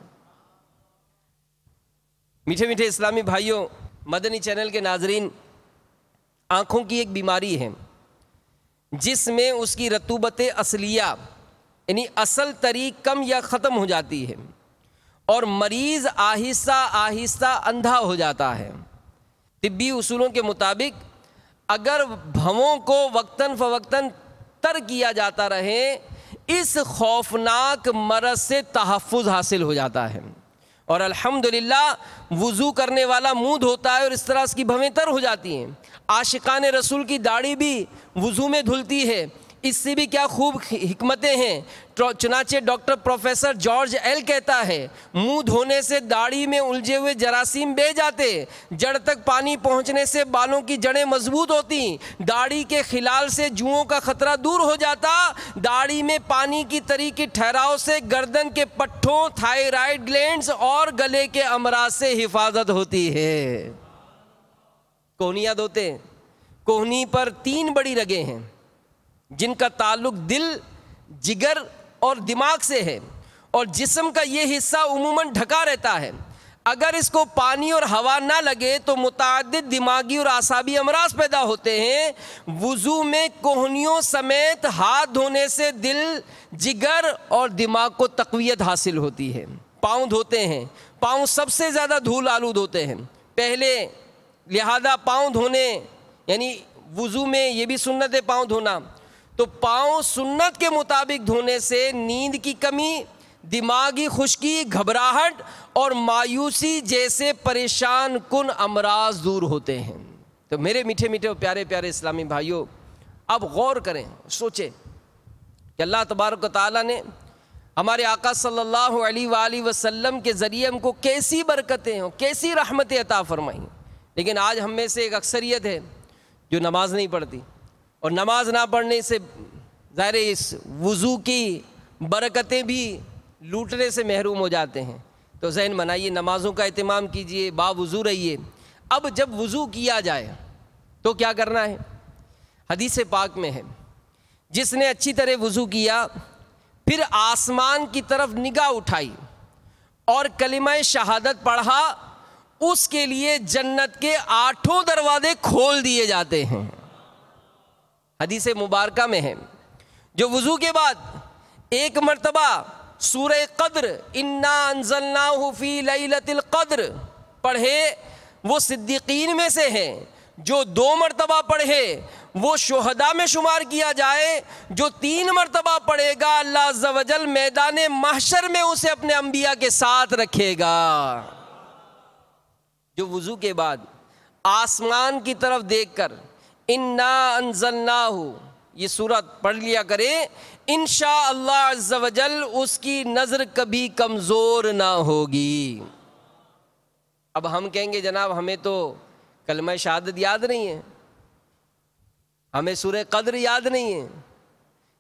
میٹھے میٹھے اسلامی بھائیوں، مدنی چینل کے ناظرین، آنکھوں کی ایک بیماری ہے جس میں اس کی رطوبت اصلیہ یعنی اصل تری کم یا ختم ہو جاتی ہے، اور مریض آہستہ آہستہ اندھا ہو جاتا ہے۔ طبی اصولوں کے مطابق اگر بھووں کو وقتاً فوقتاً تر کیا جاتا رہے، اس خوفناک مرض سے تحفظ حاصل ہو جاتا ہے۔ اور الحمدللہ وضو کرنے والا منہ دھوتا ہے اور اس طرح اس کی بھویں تر ہو جاتی ہیں۔ عاشقان رسول کی داڑھی بھی وضو میں دھلتی ہے، اس سے بھی کیا خوب حکمتیں ہیں۔ چنانچہ ڈاکٹر پروفیسر جارج ایل کہتا ہے منہ دھونے سے داڑھی میں الجھے ہوئے جراثیم بہہ جاتے، جڑ تک پانی پہنچنے سے بالوں کی جڑیں مضبوط ہوتی، داڑھی کے خلال سے جوؤں کا خطرہ دور ہو جاتا، داڑھی میں پانی کی تری کے ٹھہراؤ سے گردن کے پٹھوں، تھائرائیڈ گلینڈز اور گلے کے امراض سے حفاظت ہوتی ہے۔ کوہنیاں دھوتے ہیں، کوہنی پر 3 بڑی رگیں ہیں جن کا تعلق دل، جگر اور دماغ سے ہے، اور جسم کا یہ حصہ عموماً ڈھکا رہتا ہے۔ اگر اس کو پانی اور ہوا نہ لگے تو متعدد دماغی اور اعصابی امراض پیدا ہوتے ہیں۔ وضو میں کوہنیوں سمیت ہاتھ دھونے سے دل، جگر اور دماغ کو تقویت حاصل ہوتی ہے۔ پاؤں دھوتے ہیں، پاؤں سب سے زیادہ دھول آلود ہوتے ہیں پہلے، لہذا پاؤں دھونے یعنی وضو میں یہ بھی سنت ہے پاؤں دھونا۔ تو پاؤں سنت کے مطابق دھونے سے نیند کی کمی، دماغی خشکی، گھبراہٹ اور مایوسی جیسے پریشان کن امراض دور ہوتے ہیں۔ تو میرے میٹھے میٹھے پیارے پیارے اسلامی بھائیوں، آپ غور کریں، سوچیں کہ اللہ تبارک و تعالیٰ نے ہمارے آقا صلی اللہ علیہ وآلہ وسلم کے ذریعے ہم کو کیسی برکتیں اور کیسی رحمتیں عطا فرمائیں. لیکن آج ہم میں سے ایک اکثریت ہے جو نماز نہیں پڑھتی، اور نماز نہ پڑھنے سے ظاہر اس وضو کی برکتیں بھی لوٹنے سے محروم ہو جاتے ہیں. تو ذہن بنائیے، نمازوں کا اہتمام کیجئے، باوضو رہیے. اب جب وضو کیا جائے تو کیا کرنا ہے؟ حدیث پاک میں ہے، جس نے اچھی طرح وضو کیا، پھر آسمان کی طرف نگاہ اٹھائی اور کلمہ شہادت پڑھا، اس کے لیے جنت کے 8 دروازے کھول دیے جاتے ہیں. حدیث مبارکہ میں ہے، جو وضو کے بعد ایک مرتبہ سورہ قدر انا انزلناہ فی لیلۃ القدر پڑھے وہ صدیقین میں سے ہیں. جو 2 مرتبہ پڑھے وہ شہداء میں شمار کیا جائے. جو 3 مرتبہ پڑھے گا اللہ عز و جل میدان محشر میں اسے اپنے انبیاء کے ساتھ رکھے گا. جو وضو کے بعد آسمان کی طرف دیکھ کر انا انزلناہ یہ سورت پڑھ لیا کرے، انشاءاللہ عز و جل اس کی نظر کبھی کمزور نہ ہوگی. اب ہم کہیں گے جناب ہمیں تو کلمہ شہادت یاد نہیں ہے، ہمیں سورہ قدر یاد نہیں ہے،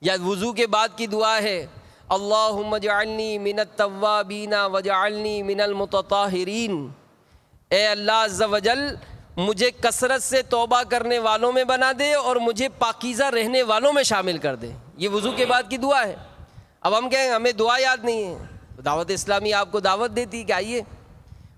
یا وضو کے بعد کی دعا ہے اللہم اجعلنی من التوابین واجعلنی من المتطہرین. اے اللہ عز و جل مجھے کثرت سے توبہ کرنے والوں میں بنا دے اور مجھے پاکیزہ رہنے والوں میں شامل کر دے. یہ وضو کے بعد کی دعا ہے. اب ہم کہیں ہمیں دعا یاد نہیں ہے. دعوت اسلامی آپ کو دعوت دیتی کہ آئیے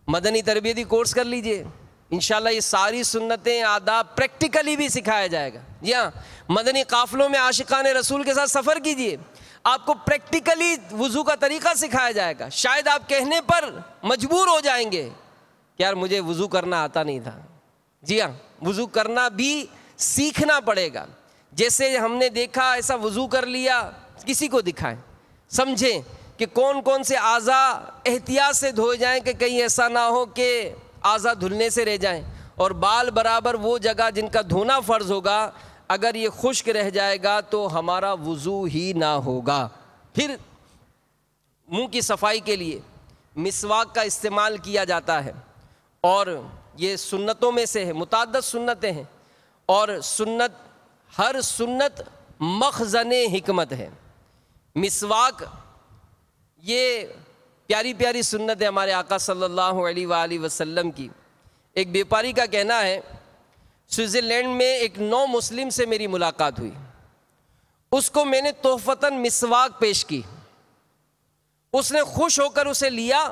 مدنی تربیتی کورس کر لیجئے، انشاءاللہ یہ ساری سنتیں آداب پریکٹیکلی بھی سکھایا جائے گا. جی ہاں، مدنی قافلوں میں عاشقان رسول کے ساتھ سفر کیجئے، آپ کو پریکٹیکلی وضو کا طریقہ سکھایا جائے گا. شاید آپ کہنے پر مجبور ہو جائیں گے کہ یار مجھے وضو کرنا آتا نہیں تھا. جی ہاں، وضو کرنا بھی سیکھنا پڑے گا. جیسے ہم نے دیکھا ایسا وضو کر لیا، کسی کو دکھائیں، سمجھیں کہ کون کون سے اعضاء احتیاط سے دھوئے جائیں کہ کہیں ایسا نہ ہو کہ اعضاء دھلنے سے رہ جائیں. اور بال برابر وہ جگہ جن کا دھونا فرض ہوگا اگر یہ خشک رہ جائے گا تو ہمارا وضو ہی نہ ہوگا. پھر منہ کی صفائی کے لیے مسواک کا استعمال کیا جاتا ہے، اور یہ سنتوں میں سے ہے. متعدد سنتیں ہیں، اور ہر سنت مخزن حکمت ہے. مسواک یہ پیاری پیاری سنت ہے ہمارے آقا صلی اللہ علیہ وآلہ وسلم کی. ایک بیپاری کا کہنا ہے سوئٹزرلینڈ میں ایک نو مسلم سے میری ملاقات ہوئی. اس کو میں نے تحفتاً مسواک پیش کی. اس نے خوش ہو کر اسے لیا،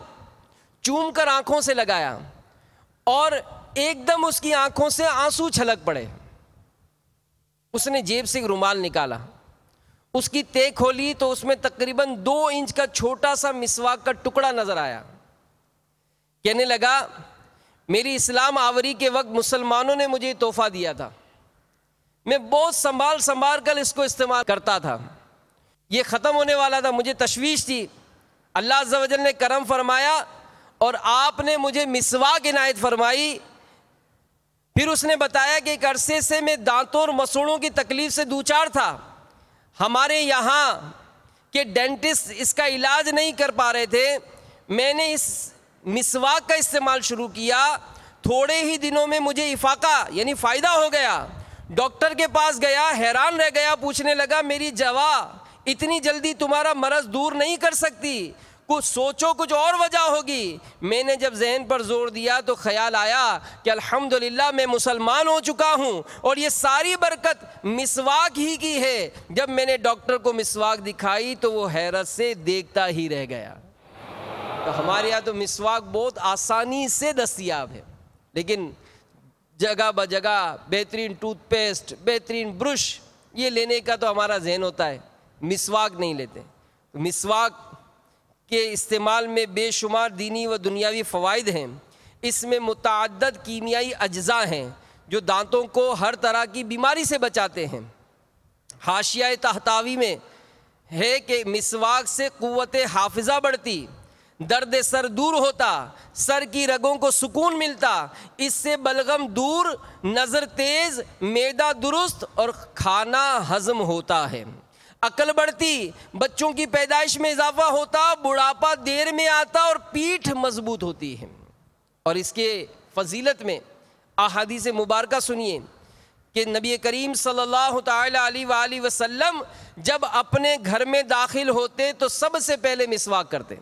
چوم کر آنکھوں سے لگایا، اور ایک دم اس کی آنکھوں سے آنسو چھلک پڑے. اس نے جیب سے ایک رومال نکالا، اس کی تہ کھولی تو اس میں تقریباً 2 انچ کا چھوٹا سا مسواک کا ٹکڑا نظر آیا. کہنے لگا میری اسلام آوری کے وقت مسلمانوں نے مجھے تحفہ دیا تھا، میں بہت سنبھال کر اس کو استعمال کرتا تھا. یہ ختم ہونے والا تھا، مجھے تشویش تھی. اللہ عز و جل نے کرم فرمایا اور آپ نے مجھے مسواک عنایت فرمائی. پھر اس نے بتایا کہ ایک عرصے سے میں دانتوں اور مسوڑوں کی تکلیف سے دوچار تھا. ہمارے یہاں کے ڈینٹسٹ اس کا علاج نہیں کر پا رہے تھے. میں نے اس مسواک کا استعمال شروع کیا، تھوڑے ہی دنوں میں مجھے افاقہ یعنی فائدہ ہو گیا. ڈاکٹر کے پاس گیا، حیران رہ گیا، پوچھنے لگا میری دوا اتنی جلدی تمہارا مرض دور نہیں کر سکتی، کچھ سوچو، کچھ اور وجہ ہوگی. میں نے جب ذہن پر زور دیا تو خیال آیا کہ الحمدللہ میں مسلمان ہو چکا ہوں اور یہ ساری برکت مسواک ہی کی ہے. جب میں نے ڈاکٹر کو مسواک دکھائی تو وہ حیرت سے دیکھتا ہی رہ گیا. تو ہمارے یہاں تو مسواک بہت آسانی سے دستیاب ہے، لیکن جگہ بجگہ بہترین ٹوتھ پیسٹ، بہترین برش یہ لینے کا تو ہمارا ذہن ہوتا ہے، مسواک نہیں لیتے. مسواک کے استعمال میں بے شمار دینی و دنیاوی فوائد ہیں. اس میں متعدد کیمیائی اجزاء ہیں جو دانتوں کو ہر طرح کی بیماری سے بچاتے ہیں. حاشیہ تحتاوی میں ہے کہ مسواک سے قوت حافظہ بڑھتی، درد سر دور ہوتا، سر کی رگوں کو سکون ملتا، اس سے بلغم دور، نظر تیز، معدہ درست اور کھانا ہضم ہوتا ہے، عقل بڑھتی، بچوں کی پیدائش میں اضافہ ہوتا، بڑھاپا دیر میں آتا اور پیٹھ مضبوط ہوتی ہے۔ اور اس کے فضیلت میں احادیث مبارکہ سنیے کہ نبی کریم صلی اللہ تعالی علیہ وآلہ وسلم جب اپنے گھر میں داخل ہوتے تو سب سے پہلے مسواک کرتے۔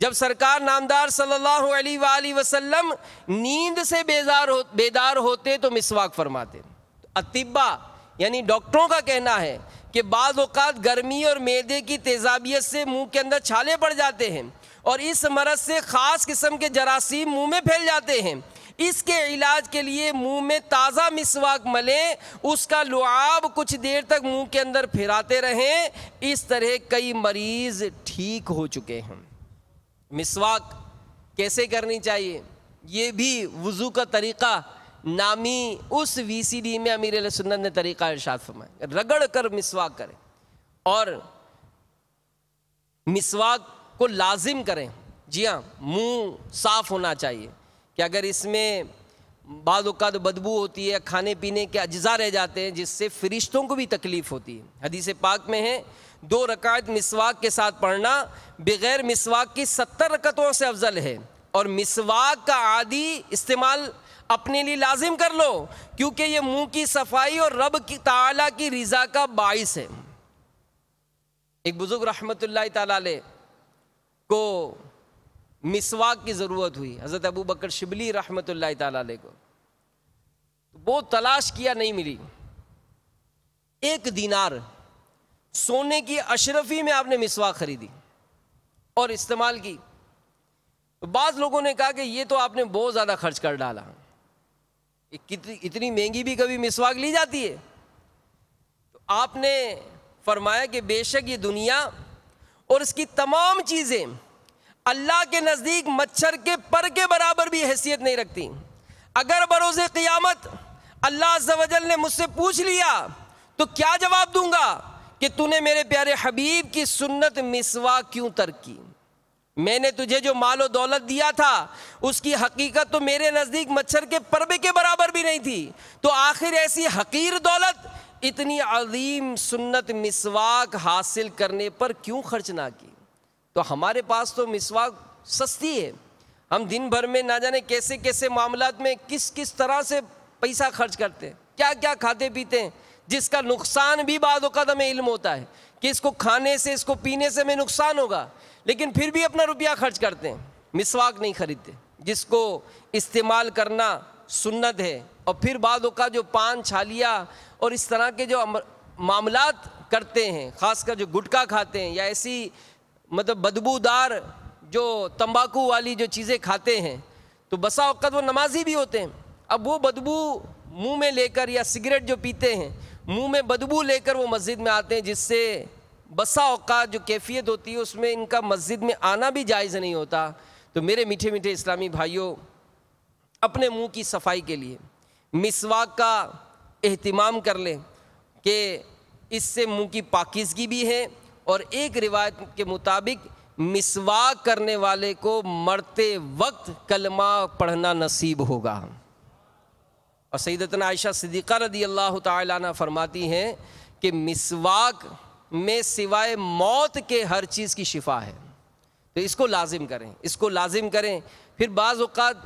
جب سرکار نامدار صلی اللہ علیہ وآلہ وسلم نیند سے بیدار ہوتے تو مسواک فرماتے۔ اطباء یعنی ڈاکٹروں کا کہنا ہے کہ بعض اوقات گرمی اور معدے کی تیزابیت سے منہ کے اندر چھالے پڑ جاتے ہیں اور اس مرض سے خاص قسم کے جراثیم منہ میں پھیل جاتے ہیں۔ اس کے علاج کے لیے منہ میں تازہ مسواک ملیں، اس کا لعاب کچھ دیر تک منہ کے اندر پھراتے رہیں، اس طرح کئی مریض ٹھیک ہو چکے ہیں۔ مسواک کیسے کرنی چاہیے؟ یہ بھی وضو کا طریقہ نامی اس VCD میں امیر علیہ سنت نے طریقہ ارشاد فرمایا، رگڑ کر مسواک کریں اور مسواک کو لازم کریں۔ جی ہاں، منہ صاف ہونا چاہیے کہ اگر اس میں بعض اوقات بدبو ہوتی ہے، کھانے پینے کے اجزاء رہ جاتے ہیں جس سے فرشتوں کو بھی تکلیف ہوتی ہے۔ حدیث پاک میں ہے 2 رکعت مسواک کے ساتھ پڑھنا بغیر مسواک کی 70 رکعتوں سے افضل ہے، اور مسواک کا عادی استعمال اپنے لیے لازم کر لو کیونکہ یہ منہ کی صفائی اور رب کی تعالیٰ کی رضا کا باعث ہے۔ ایک بزرگ رحمت اللہ تعالیٰ علیہ کو مسواک کی ضرورت ہوئی، حضرت ابو بکر شبلی رحمت اللہ تعالیٰ علیہ کو، وہ تلاش کیا نہیں ملی۔ 1 دینار سونے کی اشرفی میں آپ نے مسواک خریدی اور استعمال کی، تو بعض لوگوں نے کہا کہ یہ تو آپ نے بہت زیادہ خرچ کر ڈالا، اتنی مہنگی بھی کبھی مسواک لی جاتی ہے؟ تو آپ نے فرمایا کہ بے شک یہ دنیا اور اس کی تمام چیزیں اللہ کے نزدیک مچھر کے پر کے برابر بھی حیثیت نہیں رکھتی۔ اگر بروز قیامت اللہ عز و جل نے مجھ سے پوچھ لیا تو کیا جواب دوں گا کہ تو نے میرے پیارے حبیب کی سنت مسواک کیوں ترک کی؟ میں نے تجھے جو مال و دولت دیا تھا اس کی حقیقت تو میرے نزدیک مچھر کے پربے کے برابر بھی نہیں تھی، تو آخر ایسی حقیر دولت اتنی عظیم سنت مسواک حاصل کرنے پر کیوں خرچ نہ کی؟ تو ہمارے پاس تو مسواک سستی ہے، ہم دن بھر میں نہ جانے کیسے کیسے معاملات میں کس طرح سے پیسہ خرچ کرتے ہیں، کیا کیا کھاتے پیتے ہیں، جس کا نقصان بھی بعض اوقات ہمیں علم ہوتا ہے کہ اس کو کھانے سے اس کو پینے سے ہمیں نقصان ہوگا، لیکن پھر بھی اپنا روپیہ خرچ کرتے ہیں، مسواک نہیں خریدتے جس کو استعمال کرنا سنت ہے۔ اور پھر بعض اوقات جو پان چھالیا اور اس طرح کے جو معاملات کرتے ہیں، خاص کر جو گٹکا کھاتے ہیں یا ایسی مطلب بدبودار جو تمباکو والی جو چیزیں کھاتے ہیں، تو بسا اوقات وہ نمازی بھی ہوتے ہیں، اب وہ بدبو منہ میں لے کر، یا سگریٹ جو پیتے ہیں منہ میں بدبو لے کر وہ مسجد میں آتے ہیں، جس سے بسا اوقات جو کیفیت ہوتی ہے اس میں ان کا مسجد میں آنا بھی جائز نہیں ہوتا۔ تو میرے میٹھے میٹھے اسلامی بھائیوں، اپنے منہ کی صفائی کے لیے مسواک کا اہتمام کر لیں کہ اس سے منہ کی پاکیزگی بھی ہے، اور ایک روایت کے مطابق مسواک کرنے والے کو مرتے وقت کلمہ پڑھنا نصیب ہوگا۔ اور سیدتنا عائشہ صدیقہ رضی اللہ تعالیٰ عنہ فرماتی ہیں کہ مسواک میں سوائے موت کے ہر چیز کی شفا ہے، تو اس کو لازم کریں، اس کو لازم کریں۔ پھر بعض اوقات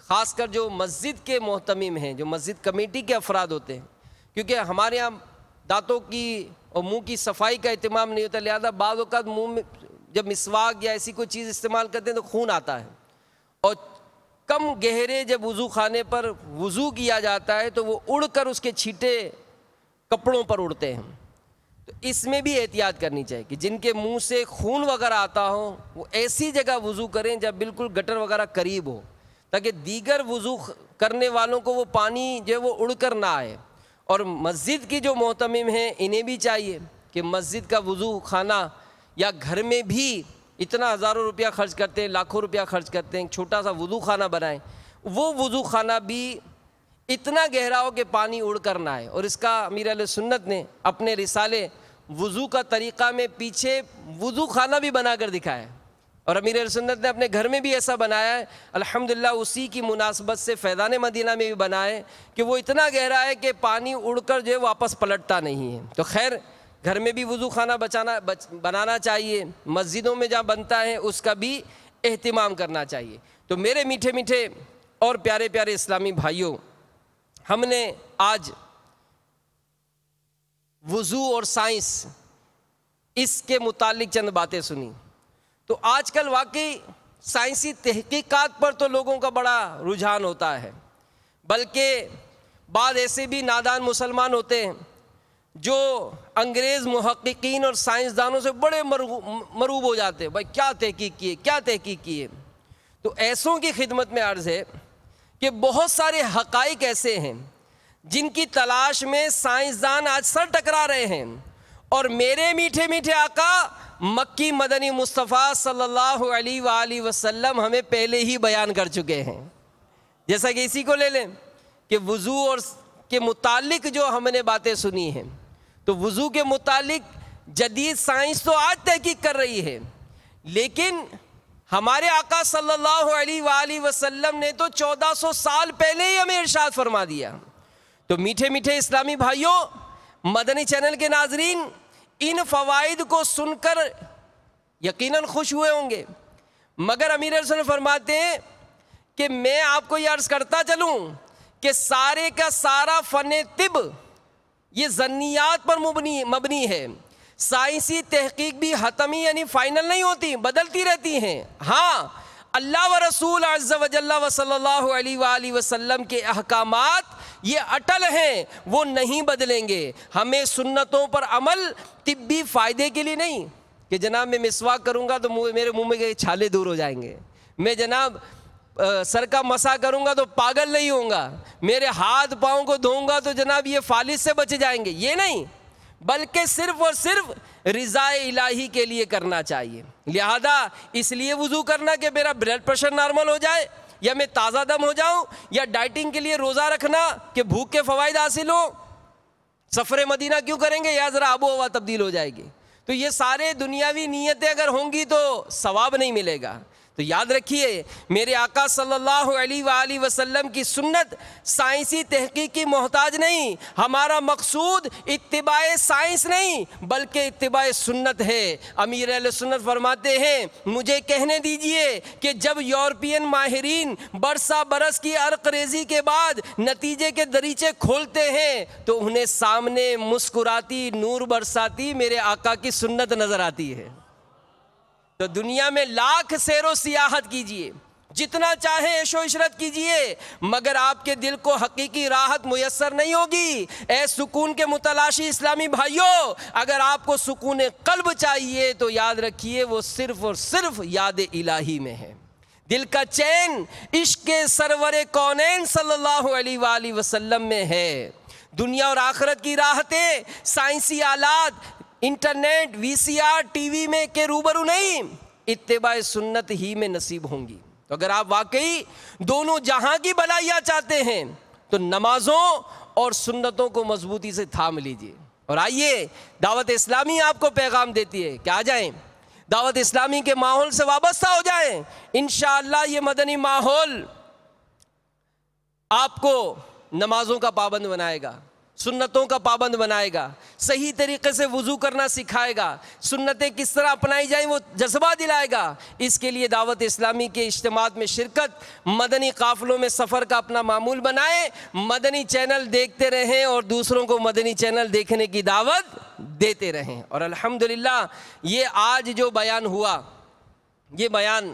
خاص کر جو مسجد کے محتمم ہیں، جو مسجد کمیٹی کے افراد ہوتے ہیں، کیونکہ ہمارے ہاں دانتوں کی اور منہ کی صفائی کا اہتمام نہیں ہوتا، لہذا بعض اوقات منہ میں جب مسواک یا ایسی کوئی چیز استعمال کرتے ہیں تو خون آتا ہے، اور کم گہرے جب وضو خانے پر وضو کیا جاتا ہے تو وہ اڑ کر اس کے چھینٹے کپڑوں پر اڑتے ہیں۔ تو اس میں بھی احتیاط کرنی چاہیے کہ جن کے منہ سے خون وغیرہ آتا ہو وہ ایسی جگہ وضو کریں جب بالکل گٹر وغیرہ قریب ہو، تاکہ دیگر وضو کرنے والوں کو وہ پانی جو ہے وہ اڑ کر نہ آئے۔ اور مسجد کی جو محتمم ہیں انہیں بھی چاہیے کہ مسجد کا وضو خانہ یا گھر میں بھی اتنا ہزاروں روپیہ خرچ کرتے ہیں، لاکھوں روپیہ خرچ کرتے ہیں، چھوٹا سا وضو خانہ بنائیں، وہ وضو خانہ بھی اتنا گہرا ہو کہ پانی اڑ کر نہ آئے۔ اور اس کا امیر علیہ سنت نے اپنے رسالے وضو کا طریقہ میں پیچھے وضو خانہ بھی بنا کر دکھایا اور امیر اہل سنت نے اپنے گھر میں بھی ایسا بنایا ہے، الحمدللہ اسی کی مناسبت سے فیضان مدینہ میں بھی بنا ہے کہ وہ اتنا گہرا ہے کہ پانی اڑ کر جو ہے واپس پلٹتا نہیں ہے۔ تو خیر گھر میں بھی وضو خانہ بنانا چاہیے، مسجدوں میں جہاں بنتا ہے اس کا بھی اہتمام کرنا چاہیے۔ تو میرے میٹھے میٹھے اور پیارے پیارے اسلامی بھائیوں، ہم نے آج وضو اور سائنس اس کے متعلق چند باتیں سنی۔ تو آج کل واقعی سائنسی تحقیقات پر تو لوگوں کا بڑا رجحان ہوتا ہے، بلکہ بعض ایسے بھی نادان مسلمان ہوتے ہیں جو انگریز محققین اور سائنسدانوں سے بڑے مرعوب ہو جاتے ہیں، بھائی کیا تحقیق کیے۔ تو ایسوں کی خدمت میں عرض ہے کہ بہت سارے حقائق ایسے ہیں جن کی تلاش میں سائنسدان آج سر ٹکرا رہے ہیں، اور میرے میٹھے میٹھے آقا مکی مدنی مصطفیٰ صلی اللہ علیہ وآلہ وسلم ہمیں پہلے ہی بیان کر چکے ہیں۔ جیسا کہ اسی کو لے لیں کہ وضو اور کے متعلق جو ہم نے باتیں سنی ہیں، تو وضو کے متعلق جدید سائنس تو آج تحقیق کر رہی ہے، لیکن ہمارے آقا صلی اللہ علیہ وآلہ وسلم نے تو 1400 سال پہلے ہی ہمیں ارشاد فرما دیا۔ تو میٹھے میٹھے اسلامی بھائیوں، مدنی چینل کے ناظرین، ان فوائد کو سن کر یقیناً خوش ہوئے ہوں گے، مگر امیر اہل سنت فرماتے ہیں کہ میں آپ کو یہ عرض کرتا چلوں کہ سارے کا سارا فن طب یہ ظنیات پر مبنی ہے۔ سائنسی تحقیق بھی حتمی یعنی فائنل نہیں ہوتی، بدلتی رہتی ہیں۔ ہاں اللہ و رسول عز و جل و صلی اللہ علیہ وآلہ وسلم کے احکامات یہ اٹل ہیں، وہ نہیں بدلیں گے۔ ہمیں سنتوں پر عمل طبی فائدے کے لیے نہیں کہ جناب میں مسواک کروں گا تو میرے منہ میں کے چھالے دور ہو جائیں گے، میں جناب سر کا مسح کروں گا تو پاگل نہیں ہوں گا، میرے ہاتھ پاؤں کو دھوؤں گا تو جناب یہ فالج سے بچ جائیں گے، یہ نہیں، بلکہ صرف اور صرف رضا الہی کے لیے کرنا چاہیے۔ لہذا اس لیے وضو کرنا کہ میرا بلڈ پریشر نارمل ہو جائے، یا میں تازہ دم ہو جاؤں، یا ڈائٹنگ کے لیے روزہ رکھنا کہ بھوک کے فوائد حاصل ہوں، سفر مدینہ کیوں کریں گے، یا ذرا آب و ہوا تبدیل ہو جائے گی۔ تو یہ سارے دنیاوی نیتیں اگر ہوں گی تو ثواب نہیں ملے گا۔ تو یاد رکھیے میرے آقا صلی اللہ علیہ وآلہ وسلم کی سنت سائنسی تحقیق کی محتاج نہیں۔ ہمارا مقصود اتباع سائنس نہیں بلکہ اتباع سنت ہے۔ امیر اہل سنت فرماتے ہیں مجھے کہنے دیجئے کہ جب یورپین ماہرین برسا برس کی عرق ریزی کے بعد نتیجے کے دریچے کھولتے ہیں تو انہیں سامنے مسکراتی نور برساتی میرے آقا کی سنت نظر آتی ہے۔ تو دنیا میں لاکھ سیر و سیاحت کیجئے، جتنا چاہیں عیش و عشرت کیجئے، مگر آپ کے دل کو حقیقی راحت میسر نہیں ہوگی۔ اے سکون کے متلاشی اسلامی بھائیوں، اگر آپ کو سکون قلب چاہیے تو یاد رکھیے وہ صرف اور صرف یاد الہی میں ہے۔ دل کا چین عشق سرور کونین صلی اللہ علیہ وآلہ وسلم میں ہے۔ دنیا اور آخرت کی راحتیں سائنسی آلات، انٹرنیٹ، وی سی آر، ٹی وی میں کے روبرو نہیں، اتباع سنت ہی میں نصیب ہوں گی۔ تو اگر آپ واقعی دونوں جہاں کی بھلائیاں چاہتے ہیں تو نمازوں اور سنتوں کو مضبوطی سے تھام لیجئے۔ اور آئیے دعوت اسلامی آپ کو پیغام دیتی ہے کہ آ جائیں، دعوت اسلامی کے ماحول سے وابستہ ہو جائیں۔ انشاءاللہ یہ مدنی ماحول آپ کو نمازوں کا پابند بنائے گا، سنتوں کا پابند بنائے گا، صحیح طریقے سے وضو کرنا سکھائے گا، سنتیں کس طرح اپنائی جائیں وہ جذبہ دلائے گا۔ اس کے لیے دعوت اسلامی کے اجتماعات میں شرکت، مدنی قافلوں میں سفر کا اپنا معمول بنائیں، مدنی چینل دیکھتے رہیں اور دوسروں کو مدنی چینل دیکھنے کی دعوت دیتے رہیں۔ اور الحمدللہ یہ آج جو بیان ہوا، یہ بیان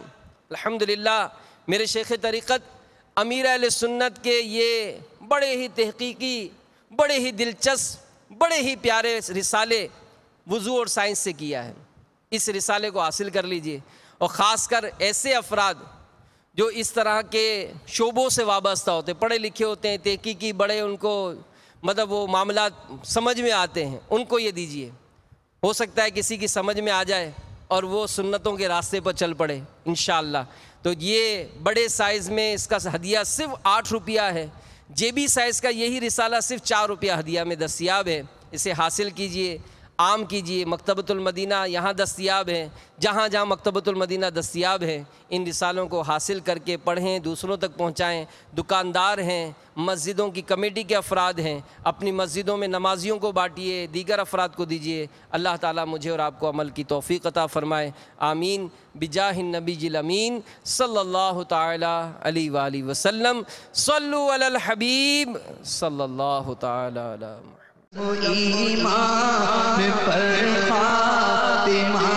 الحمدللہ میرے شیخ طریقت امیر اہل سنت کے یہ بڑے ہی تحقیقی، بڑے ہی دلچسپ، بڑے ہی پیارے رسالے وضو اور سائنس سے کیا ہے۔ اس رسالے کو حاصل کر لیجئے، اور خاص کر ایسے افراد جو اس طرح کے شعبوں سے وابستہ ہوتے، پڑھے لکھے ہوتے ہیں، تحقیقی بڑے، ان کو مطلب وہ معاملات سمجھ میں آتے ہیں، ان کو یہ دیجئے۔ ہو سکتا ہے کسی کی سمجھ میں آ جائے اور وہ سنتوں کے راستے پر چل پڑے انشاءاللہ۔ تو یہ بڑے سائز میں اس کا ہدیہ صرف 8 روپیہ ہے، جیبی سائز کا یہی رسالہ صرف 4 روپیہ ہدیہ میں دستیاب ہے، اسے حاصل کیجئے۔ عام کیجئے۔ مکتبۃ المدینہ یہاں دستیاب ہے، جہاں جہاں مکتبۃ المدینہ دستیاب ہے ان رسالوں کو حاصل کر کے پڑھیں، دوسروں تک پہنچائیں۔ دکاندار ہیں، مسجدوں کی کمیٹی کے افراد ہیں، اپنی مسجدوں میں نمازیوں کو بانٹیے، دیگر افراد کو دیجیے۔ اللہ تعالیٰ مجھے اور آپ کو عمل کی توفیق عطا فرمائے، آمین، بجاہ النبی الامین صلی اللہ تعالی علیہ وآلہ وسلم۔ صلو علی الحبیب صلی اللہ تعالی علی محمد۔ ایمان پر خاتمہ